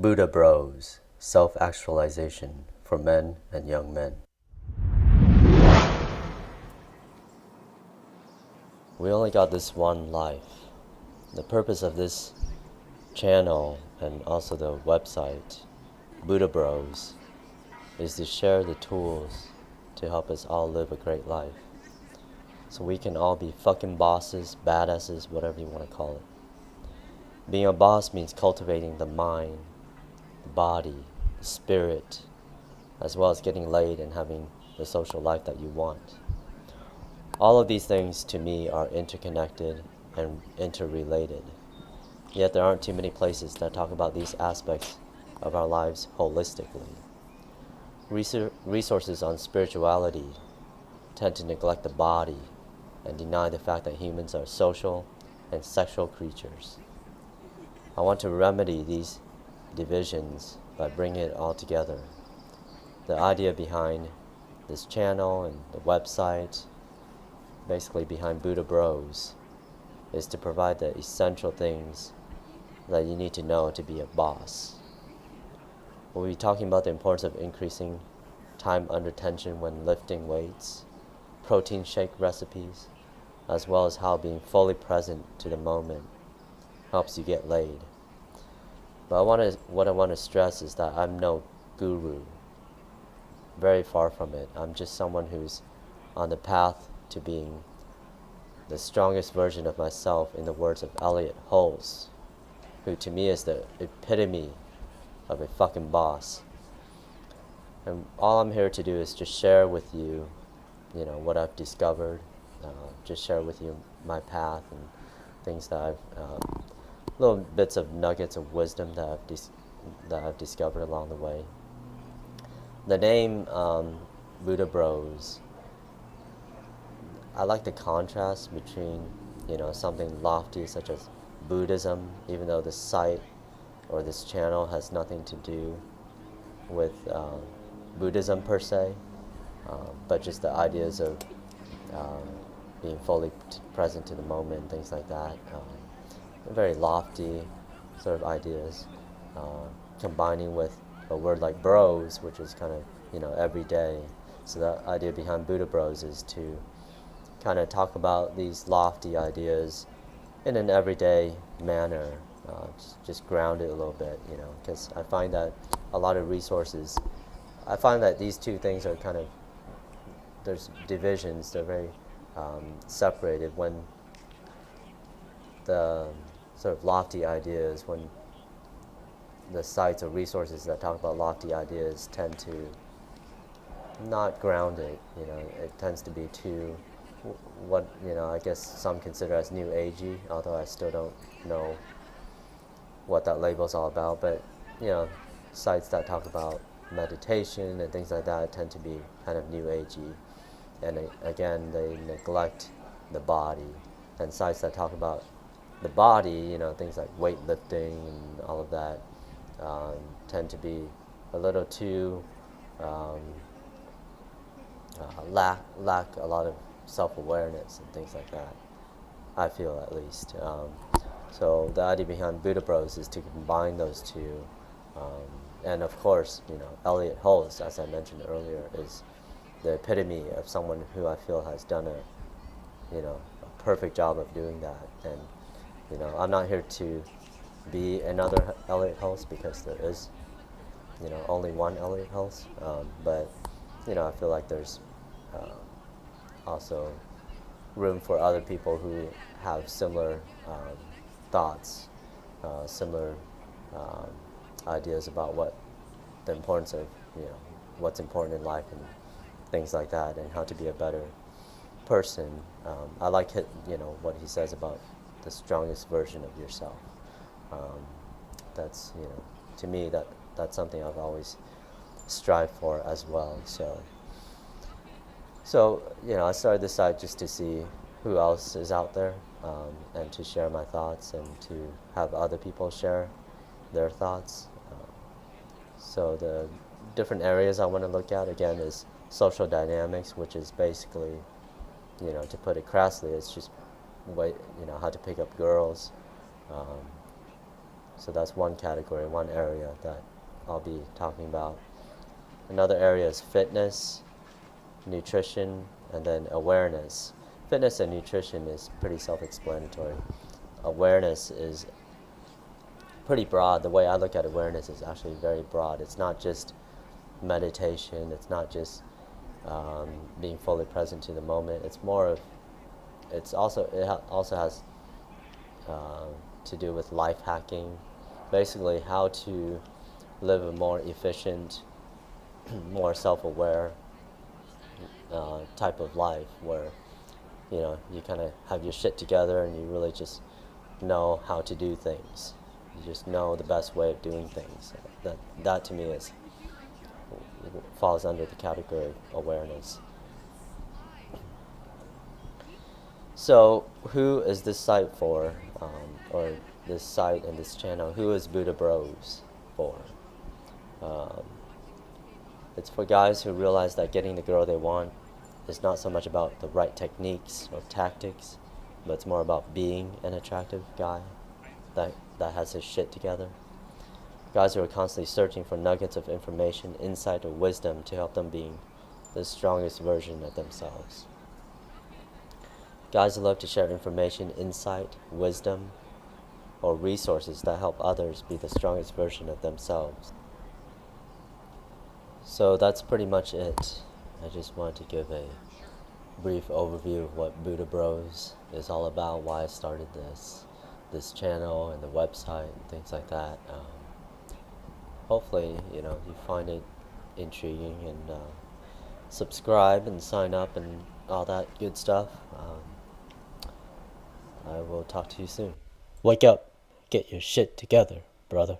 Buddha Bros, self-actualization for men and young men. We only got this one life. The purpose of this channel and also the website, Buddha Bros, is to share the tools to help us all live a great life. So we can all be fucking bosses, badasses, whatever you want to call it. Being a boss means cultivating the mind, the body, the spirit, as well as getting laid and having the social life that you want. All of these things to me are interconnected and interrelated. Yet there aren't too many places that talk about these aspects of our lives holistically. Resources on spirituality tend to neglect the body and deny the fact that humans are social and sexual creatures. I want to remedy these divisions by bringing it all together. The idea behind this channel and the website, basically behind Buddha Bros, is to provide the essential things that you need to know to be a boss. We'll be talking about the importance of increasing time under tension when lifting weights, protein shake recipes, as well as how being fully present to the moment helps you get laid. But what I want to stress is that I'm no guru. Very far from it. I'm just someone who's on the path to being the strongest version of myself, in the words of Elliott Hulse, who to me is the epitome of a fucking boss. And all I'm here to do is just share with you, what I've discovered, just share with you my path and things that little bits of nuggets of wisdom that I've discovered along the way. The name Buddha Bros, I like the contrast between, something lofty such as Buddhism, even though the site or this channel has nothing to do with Buddhism per se, but just the ideas of being fully present to the moment, things like that. Very lofty sort of ideas, combining with a word like bros, which is kind of, everyday. So the idea behind Buddha Bros is to kind of talk about these lofty ideas in an everyday manner, just ground it a little bit, because I find that a lot of resources, I find that these two things are kind of, there's divisions, they're very separated when the sort of lofty ideas, when the sites or resources that talk about lofty ideas tend to not ground it, it tends to be too, what, I guess some consider as new agey, although I still don't know what that label's all about, but, sites that talk about meditation and things like that tend to be kind of new agey, and again, they neglect the body, and sites that talk about the body, things like weightlifting and all of that, tend to be a little too lack a lot of self-awareness and things like that, I feel, at least. So the idea behind Buddha Bros is to combine those two, and of course, Elliott Hulse, as I mentioned earlier, is the epitome of someone who I feel has done a perfect job of doing that. And I'm not here to be another Elliott Hulse, because there is only one Elliott Hulse, but I feel like there's also room for other people who have similar thoughts, similar ideas about what the importance of what's important in life and things like that, and how to be a better person. I like what he says about the strongest version of yourself. That's to me that's something I've always strived for as well. So I started this site just to see who else is out there, and to share my thoughts and to have other people share their thoughts. So the different areas I want to look at, again, is social dynamics, which is basically, to put it crassly, it's just how to pick up girls, So that's one category, one area that I'll be talking about. Another area is fitness, nutrition, and then awareness. Fitness and nutrition is pretty self-explanatory. Awareness is pretty broad. The way I look at awareness is actually very broad. It's not just meditation. It's not just being fully present to the moment. It's more of, also has to do with life hacking, basically how to live a more efficient, more self-aware type of life, where you kind of have your shit together and you really just know how to do things. You just know the best way of doing things. That to me falls under the category of awareness. So who is this site for, or this site and this channel? Who is Buddha Bros for? It's for guys who realize that getting the girl they want is not so much about the right techniques or tactics, but it's more about being an attractive guy that has his shit together. Guys who are constantly searching for nuggets of information, insight, or wisdom to help them being the strongest version of themselves. Guys who love to share information, insight, wisdom, or resources that help others be the strongest version of themselves. So that's pretty much it. I just wanted to give a brief overview of what Buddha Bros is all about, why I started this channel and the website and things like that. Hopefully, you find it intriguing and subscribe and sign up and all that good stuff. I will talk to you soon. Wake up, get your shit together, brother.